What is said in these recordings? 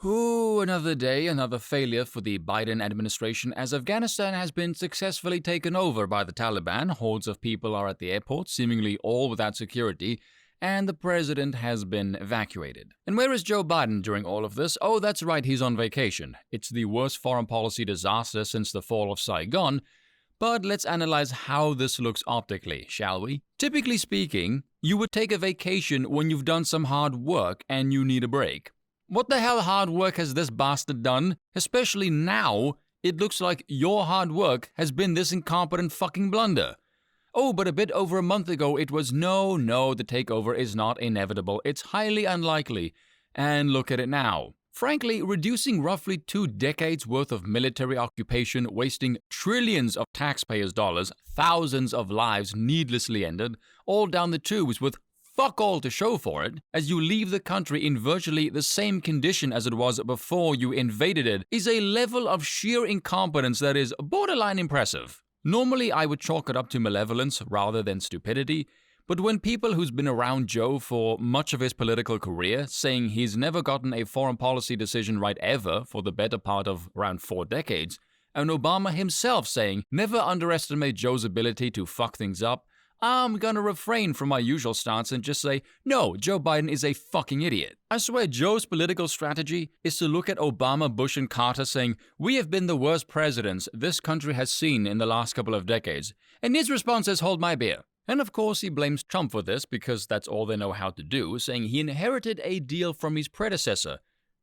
Ooh, another day, another failure for the Biden administration as Afghanistan has been successfully taken over by the Taliban. Hordes of people are at the airport, seemingly all without security, and the president has been evacuated. And where is Joe Biden during all of this? Oh, that's right, he's on vacation. It's the worst foreign policy disaster since the fall of Saigon. But let's analyze how this looks optically, shall we? Typically speaking, you would take a vacation when you've done some hard work and you need a break. What the hell hard work has this bastard done? Especially now, it looks like your hard work has been this incompetent fucking blunder. Oh, but a bit over a month ago it was no, the takeover is not inevitable, it's highly unlikely. And look at it now. Frankly, reducing roughly 2 decades worth of military occupation, wasting trillions of taxpayers' dollars, thousands of lives needlessly ended, all down the tubes with fuck all to show for it, as you leave the country in virtually the same condition as it was before you invaded it, is a level of sheer incompetence that is borderline impressive. Normally, I would chalk it up to malevolence rather than stupidity, but when people who's been around Joe for much of his political career, saying he's never gotten a foreign policy decision right ever for the better part of around 4 decades, and Obama himself saying never underestimate Joe's ability to fuck things up, I'm gonna refrain from my usual stance and just say, no, Joe Biden is a fucking idiot. I swear Joe's political strategy is to look at Obama, Bush, and Carter saying, we have been the worst presidents this country has seen in the last couple of decades. And his response is, hold my beer. And of course he blames Trump for this because that's all they know how to do, saying he inherited a deal from his predecessor.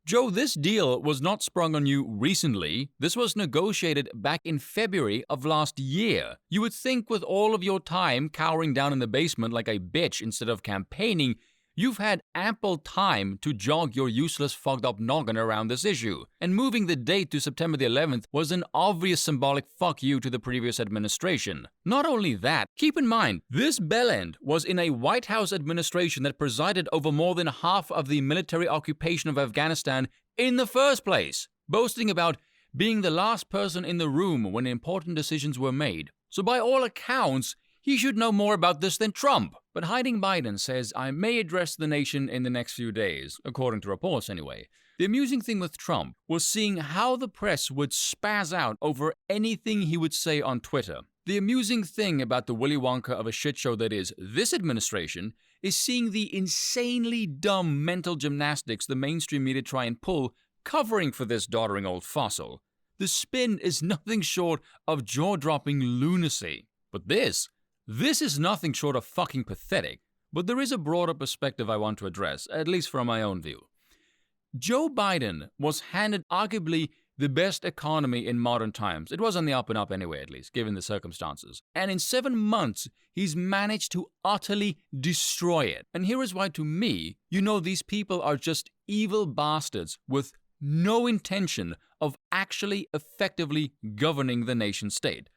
Joe, this deal was not sprung on you recently. This was negotiated back in February of last year. You would think with all of your time cowering down in the basement like a bitch instead of campaigning, you've had ample time to jog your useless fogged up noggin around this issue. And moving the date to September the 11th was an obvious symbolic fuck you to the previous administration. Not only that, keep in mind, this bellend was in a White House administration that presided over more than half of the military occupation of Afghanistan in the first place, boasting about being the last person in the room when important decisions were made. So by all accounts, he should know more about this than Trump. But hiding Biden says, I may address the nation in the next few days, according to reports anyway. The amusing thing with Trump was seeing how the press would spaz out over anything he would say on Twitter. The amusing thing about the Willy Wonka of a shit show that is this administration is seeing the insanely dumb mental gymnastics the mainstream media try and pull, covering for this doddering old fossil. The spin is nothing short of jaw-dropping lunacy. But this is nothing short of fucking pathetic, but there is a broader perspective I want to address, at least from my own view. Joe Biden was handed arguably the best economy in modern times. It was on the up and up anyway, at least, given the circumstances. And in 7 months, he's managed to utterly destroy it. And here is why, to me, you know these people are just evil bastards with no intention of actually effectively governing the nation state.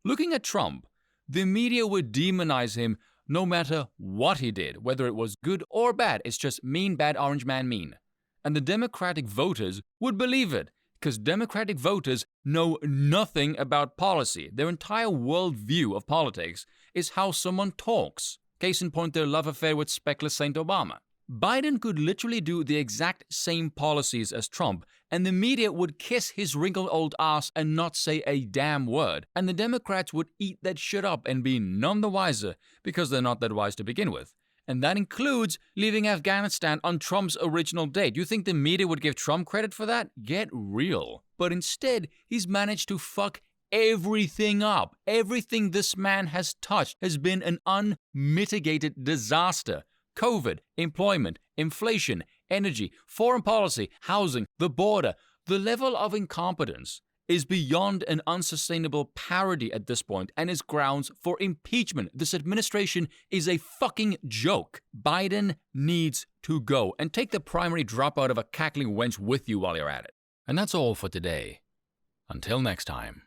Looking at Trump, the media would demonize him no matter what he did, whether it was good or bad. It's just mean, bad, orange man mean. And the Democratic voters would believe it, because Democratic voters know nothing about policy. Their entire worldview of politics is how someone talks. Case in point, their love affair with speckless Saint Obama. Biden could literally do the exact same policies as Trump, and the media would kiss his wrinkled old ass and not say a damn word. And the Democrats would eat that shit up and be none the wiser, because they're not that wise to begin with. And that includes leaving Afghanistan on Trump's original date. You think the media would give Trump credit for that? Get real. But instead, he's managed to fuck everything up. Everything this man has touched has been an unmitigated disaster. COVID, employment, inflation, energy, foreign policy, housing, the border. The level of incompetence is beyond an unsustainable parody at this point and is grounds for impeachment. This administration is a fucking joke. Biden needs to go, and take the primary dropout of a cackling wench with you while you're at it. And that's all for today. Until next time.